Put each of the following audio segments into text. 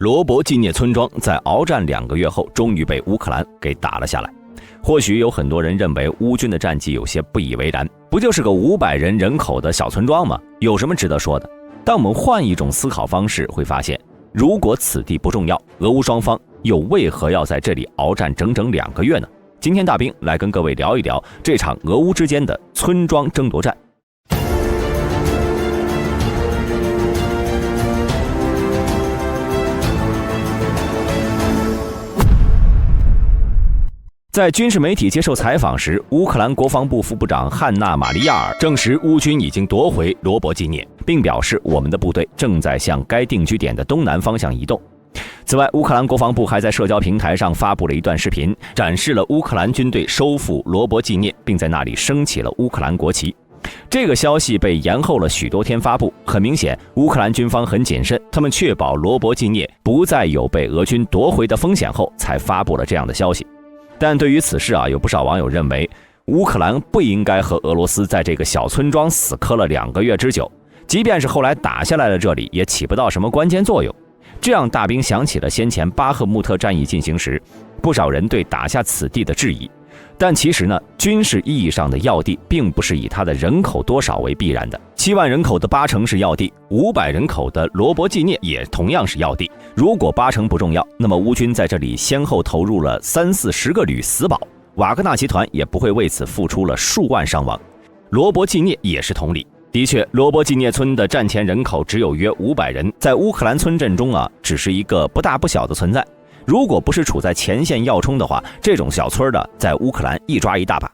罗伯季涅村庄在鏖战2个月后，终于被乌克兰给打了下来。或许有很多人认为乌军的战绩有些不以为然，不就是个500人人口的小村庄吗？有什么值得说的？但我们换一种思考方式，会发现，如果此地不重要，俄乌双方又为何要在这里鏖战整整2个月呢？今天大兵来跟各位聊一聊这场俄乌之间的村庄争夺战。在军事媒体接受采访时，乌克兰国防部副部长汉娜·马利亚尔证实乌军已经夺回罗伯季涅，并表示我们的部队正在向该定居点的东南方向移动。此外，乌克兰国防部还在社交平台上发布了一段视频，展示了乌克兰军队收复罗伯季涅，并在那里升起了乌克兰国旗。这个消息被延后了许多天发布，很明显，乌克兰军方很谨慎，他们确保罗伯季涅不再有被俄军夺回的风险后，才发布了这样的消息。但对于此事有不少网友认为，乌克兰不应该和俄罗斯在这个小村庄死磕了2个月之久，即便是后来打下来了这里，也起不到什么关键作用。这让大兵想起了先前巴赫穆特战役进行时，不少人对打下此地的质疑。但其实呢，军事意义上的要地并不是以它的人口多少为必然的。7万人口的巴城是要地，500人口的罗伯季涅也同样是要地。如果巴城不重要，那么乌军在这里先后投入了30-40个旅死保，瓦格纳集团也不会为此付出了数万伤亡。罗伯季涅也是同理。的确，罗伯季涅村的战前人口只有约500人，在乌克兰村镇中只是一个不大不小的存在。如果不是处在前线要冲的话，这种小村的在乌克兰一抓一大把。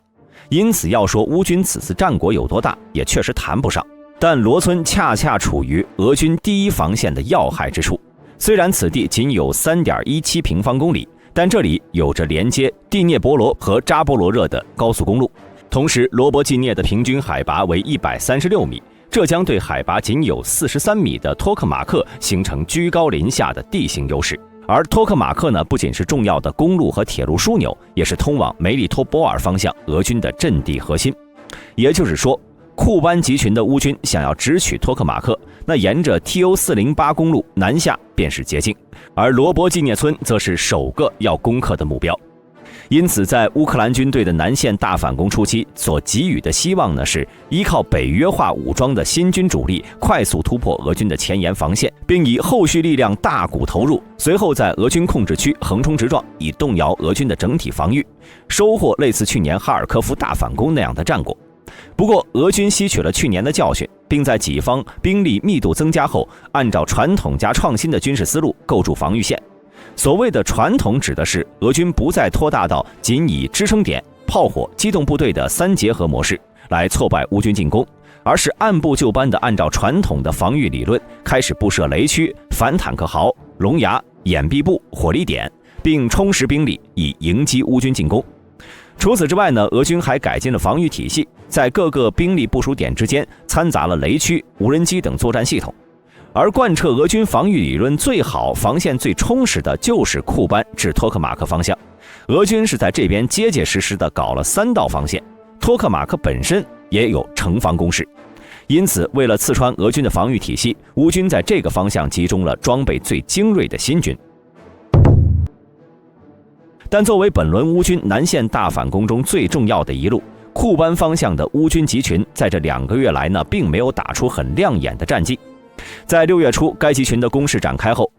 因此要说乌军此次战果有多大，也确实谈不上。但罗村恰恰处于俄军第一防线的要害之处。虽然此地仅有 3.17 平方公里，但这里有着连接第聂伯罗和扎波罗热的高速公路。同时，罗伯季涅的平均海拔为136米，这将对海拔仅有43米的托克马克形成居高临下的地形优势。而托克马克呢，不仅是重要的公路和铁路枢纽，也是通往梅里托波尔方向俄军的阵地核心。也就是说，库班集群的乌军想要直取托克马克，那沿着 TO408 公路南下便是捷径，而罗伯季涅村则是首个要攻克的目标。因此，在乌克兰军队的南线大反攻初期所给予的希望呢，是依靠北约化武装的新军主力快速突破俄军的前沿防线，并以后续力量大股投入，随后在俄军控制区横冲直撞，以动摇俄军的整体防御，收获类似去年哈尔科夫大反攻那样的战果。不过，俄军吸取了去年的教训，并在己方兵力密度增加后，按照传统加创新的军事思路构筑防御线。所谓的传统指的是俄军不再拖大到仅以支撑点、炮火、机动部队的3结合模式来挫败乌军进攻，而是按部就班地按照传统的防御理论开始布设雷区、反坦克壕、龙牙、掩蔽部、火力点，并充实兵力以迎击乌军进攻。除此之外呢，俄军还改进了防御体系，在各个兵力部署点之间掺杂了雷区、无人机等作战系统。而贯彻俄军防御理论最好、防线最充实的就是库班至托克马克方向。俄军是在这边结结实实地搞了3道防线，托克马克本身也有城防工事。因此，为了刺穿俄军的防御体系，乌军在这个方向集中了装备最精锐的新军。但作为本轮乌军南线大反攻中最重要的一路，库班方向的乌军集群在这2个月来呢，并没有打出很亮眼的战绩。在6月初，该集群的攻势展开后，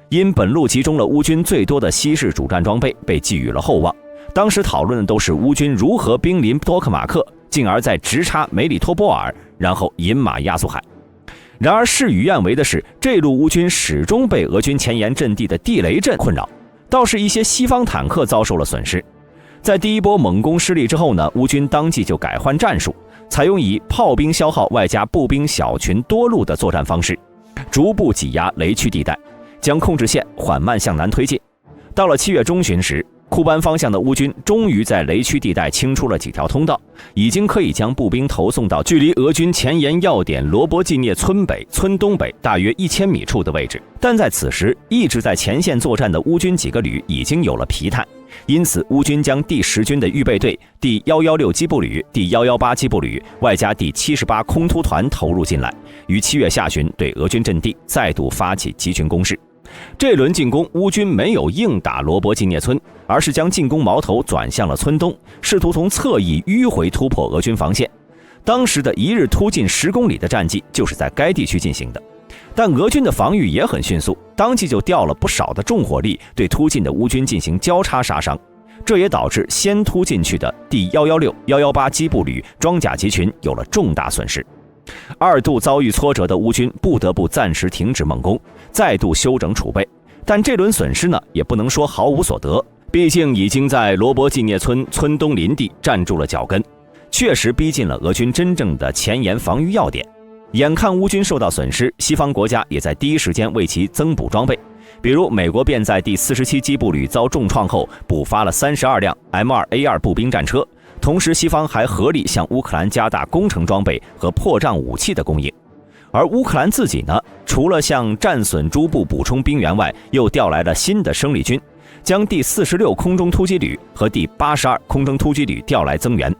因本路集中了乌军最多的西式主战装备，被寄予了厚望。当时讨论的都是乌军如何兵临托克马克，进而再直插梅里托波尔，然后引马亚速海。然而事与愿违的是，这路乌军始终被俄军前沿阵地的地雷阵困扰，倒是一些西方坦克遭受了损失。在第一波猛攻失利之后呢，乌军当即就改换战术，采用以炮兵消耗外加步兵小群多路的作战方式，逐步挤压雷区地带，将控制线缓慢向南推进。到了7月中旬时，库班方向的乌军终于在雷区地带清出了几条通道，已经可以将步兵投送到距离俄军前沿要点罗伯季涅村北、村东北大约1000米处的位置。但在此时，一直在前线作战的乌军几个旅已经有了疲态，因此乌军将第10军的预备队、第116机步旅、第118机步旅外加第78空突团投入进来，于7月下旬对俄军阵地再度发起集群攻势。这轮进攻，乌军没有硬打罗伯季涅村，而是将进攻矛头转向了村东，试图从侧翼迂回突破俄军防线。当时的一日突进10公里的战绩就是在该地区进行的。但俄军的防御也很迅速，当即就调了不少的重火力，对突进的乌军进行交叉杀伤。这也导致先突进去的第116、118机步旅装甲集群有了重大损失。2度遭遇挫折的乌军不得不暂时停止猛攻，再度休整储备。但这轮损失呢，也不能说毫无所得，毕竟已经在罗伯季涅村村东林地站住了脚跟，确实逼近了俄军真正的前沿防御要点。眼看乌军受到损失，西方国家也在第一时间为其增补装备，比如美国便在第47机步旅遭重创后补发了32辆 M2A2 步兵战车，同时西方还合力向乌克兰加大工程装备和破障武器的供应。而乌克兰自己呢，除了向战损诸部补充兵员外，又调来了新的生力军，将第46空中突击旅和第82空中突击旅调来增援。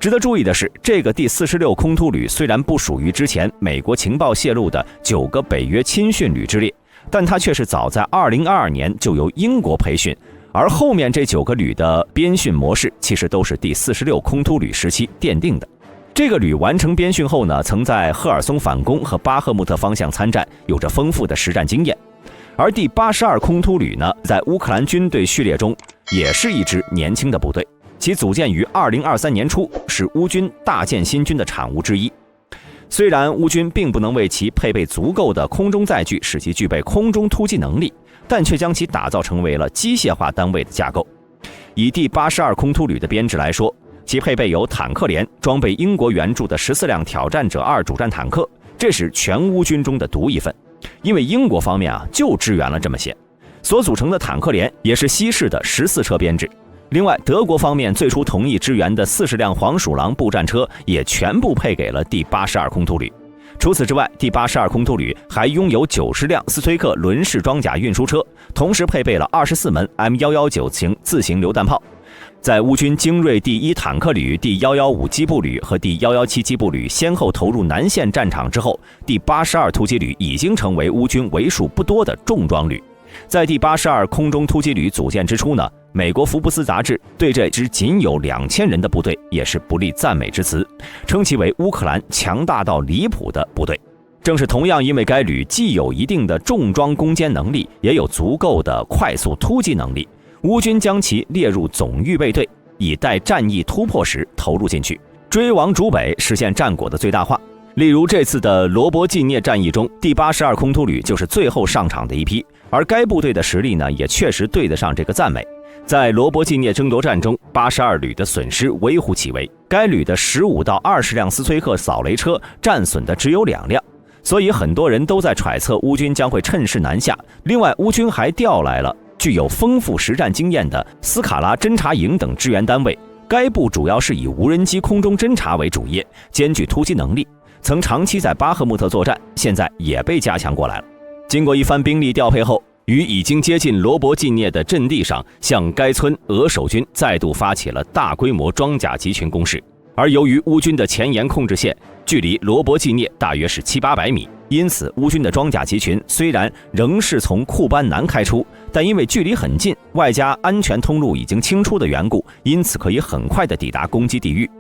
值得注意的是，这个第46空突旅虽然不属于之前美国情报泄露的9个北约亲训旅之列，但它却是早在2022年就由英国培训，而后面这9个旅的编训模式其实都是第46空突旅时期奠定的。这个旅完成编训后呢，曾在赫尔松反攻和巴赫穆特方向参战，有着丰富的实战经验。而第82空突旅呢，在乌克兰军队序列中也是一支年轻的部队，其组建于2023年初，是乌军大建新军的产物之一。虽然乌军并不能为其配备足够的空中载具，使其具备空中突击能力，但却将其打造成为了机械化单位的架构。以第82空突旅的编制来说，其配备有坦克连，装备英国援助的14辆挑战者2主战坦克，这是全乌军中的独一份。因为英国方面就支援了这么些，所组成的坦克连也是西式的14车编制。另外，德国方面最初同意支援的40辆黄鼠狼步战车也全部配给了第82空突旅。除此之外，第82空突旅还拥有90辆斯崔克轮式装甲运输车，同时配备了24门 M119 型自行榴弹炮。在乌军精锐第1坦克旅、第115机步旅和第117机步旅先后投入南线战场之后，第82突击旅已经成为乌军为数不多的重装旅。在第82空中突击旅组建之初呢，美国福布斯杂志对这支仅有2000人的部队也是不吝赞美之词，称其为乌克兰强大到离谱的部队。正是同样因为该旅既有一定的重装攻坚能力，也有足够的快速突击能力，乌军将其列入总预备队，以待战役突破时投入进去，追王逐北，实现战果的最大化。例如这次的罗伯季涅战役中，第82空突旅就是最后上场的一批，而该部队的实力呢，也确实对得上这个赞美。在罗伯季涅争夺战中，82旅的损失微乎其微，该旅的15到20辆斯崔克扫雷车战损的只有2辆，所以很多人都在揣测乌军将会趁势南下。另外，乌军还调来了具有丰富实战经验的斯卡拉侦察营等支援单位，该部主要是以无人机空中侦察为主业，兼具突击能力，曾长期在巴赫穆特作战，现在也被加强过来了。经过一番兵力调配后，于已经接近罗伯季涅的阵地上，向该村俄守军再度发起了大规模装甲集群攻势。而由于乌军的前沿控制线距离罗伯季涅大约是700-800米，因此乌军的装甲集群虽然仍是从库班南开出，但因为距离很近，外加安全通路已经清出的缘故，因此可以很快地抵达攻击地域。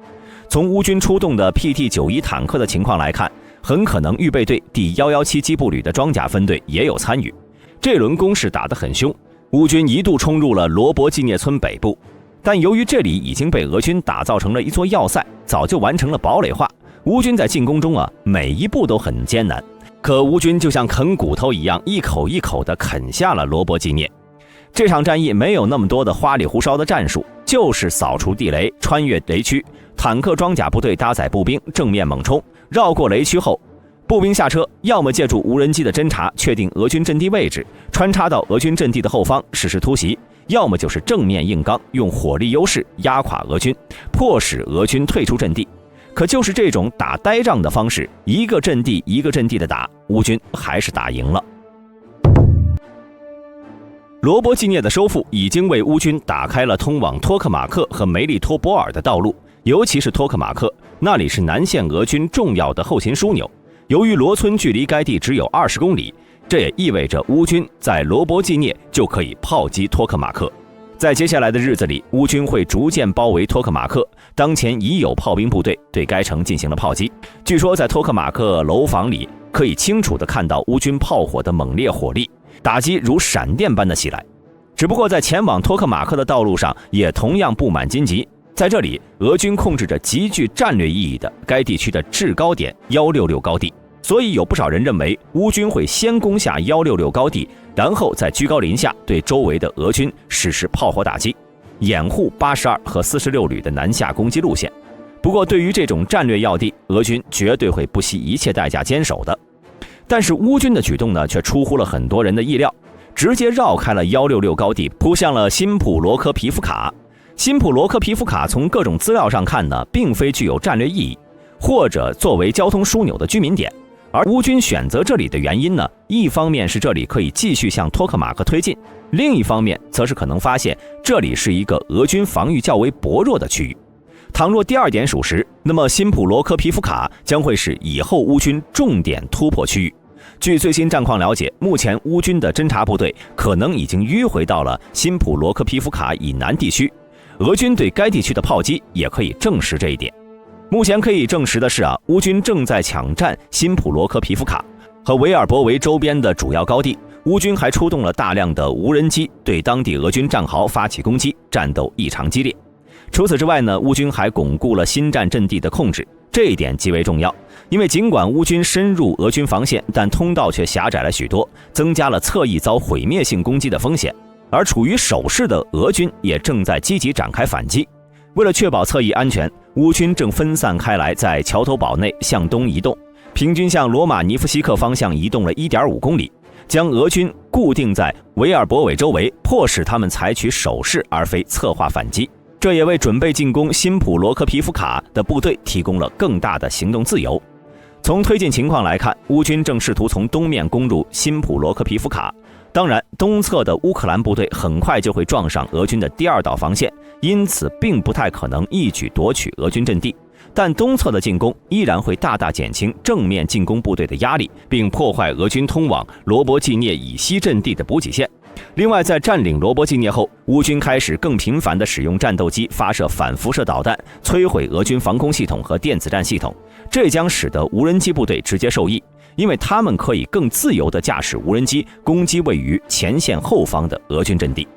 从乌军出动的 PT-91坦克的情况来看，很可能预备队第117机步旅的装甲分队也有参与。这轮攻势打得很凶，乌军一度冲入了罗伯季涅村北部，但由于这里已经被俄军打造成了一座要塞，早就完成了堡垒化，乌军在进攻中每一步都很艰难。可乌军就像啃骨头一样，一口一口地啃下了罗伯季涅。这场战役没有那么多的花里胡哨的战术，就是扫除地雷，穿越雷区，坦克装甲部队搭载步兵正面猛冲，绕过雷区后，步兵下车，要么借助无人机的侦察确定俄军阵地位置，穿插到俄军阵地的后方实施突袭，要么就是正面硬刚，用火力优势压垮俄军，迫使俄军退出阵地。可就是这种打呆仗的方式，一个阵地一个阵地的打，乌军还是打赢了。罗伯季涅的收复已经为乌军打开了通往托克马克和梅利托波尔的道路，尤其是托克马克，那里是南线俄军重要的后勤枢纽。由于罗村距离该地只有20公里，这也意味着乌军在罗伯季涅就可以炮击托克马克。在接下来的日子里，乌军会逐渐包围托克马克，当前已有炮兵部队对该城进行了炮击。据说在托克马克楼房里可以清楚地看到乌军炮火的猛烈火力，打击如闪电般的袭来。只不过在前往托克马克的道路上也同样布满荆棘，在这里俄军控制着极具战略意义的该地区的制高点166高地，所以有不少人认为乌军会先攻下166高地，然后在居高临下对周围的俄军实施炮火打击，掩护82和46旅的南下攻击路线。不过对于这种战略要地，俄军绝对会不惜一切代价坚守的。但是乌军的举动呢，却出乎了很多人的意料，直接绕开了166高地，扑向了辛普罗科皮夫卡。辛普罗科皮夫卡从各种资料上看呢，并非具有战略意义，或者作为交通枢纽的居民点。而乌军选择这里的原因呢，一方面是这里可以继续向托克马克推进，另一方面则是可能发现这里是一个俄军防御较为薄弱的区域。倘若第二点属实，那么辛普罗科皮夫卡将会是以后乌军重点突破区域。据最新战况了解，目前乌军的侦察部队可能已经迂回到了辛普罗科皮夫卡以南地区，俄军对该地区的炮击也可以证实这一点。目前可以证实的是乌军正在抢占辛普罗科皮夫卡和维尔博维周边的主要高地。乌军还出动了大量的无人机对当地俄军战壕发起攻击，战斗异常激烈。除此之外呢，乌军还巩固了新战阵地的控制，这一点极为重要，因为尽管乌军深入俄军防线，但通道却狭窄了许多，增加了侧翼遭毁灭性攻击的风险。而处于守势的俄军也正在积极展开反击。为了确保侧翼安全，乌军正分散开来，在桥头堡内向东移动，平均向罗马尼夫西克方向移动了 1.5 公里，将俄军固定在维尔博韦周围，迫使他们采取守势而非策划反击。这也为准备进攻辛普罗科皮夫卡的部队提供了更大的行动自由。从推进情况来看，乌军正试图从东面攻入辛普罗科皮夫卡，当然东侧的乌克兰部队很快就会撞上俄军的第二道防线，因此并不太可能一举夺取俄军阵地，但东侧的进攻依然会大大减轻正面进攻部队的压力，并破坏俄军通往罗伯季涅以西阵地的补给线。另外，在占领罗伯季涅后，乌军开始更频繁地使用战斗机发射反辐射导弹，摧毁俄军防空系统和电子战系统，这将使得无人机部队直接受益，因为他们可以更自由地驾驶无人机攻击位于前线后方的俄军阵地。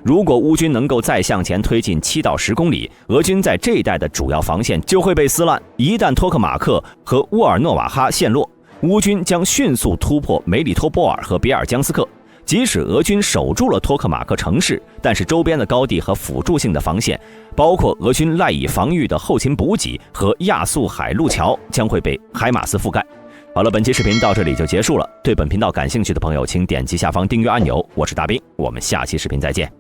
如果乌军能够再向前推进7到10公里，俄军在这一带的主要防线就会被撕烂。一旦托克马克和沃尔诺瓦哈陷落，乌军将迅速突破梅里托波尔和别尔江斯克。即使俄军守住了托克马克城市，但是周边的高地和辅助性的防线，包括俄军赖以防御的后勤补给和亚速海路桥，将会被海马斯覆盖。好了，本期视频到这里就结束了。对本频道感兴趣的朋友，请点击下方订阅按钮。我是大兵，我们下期视频再见。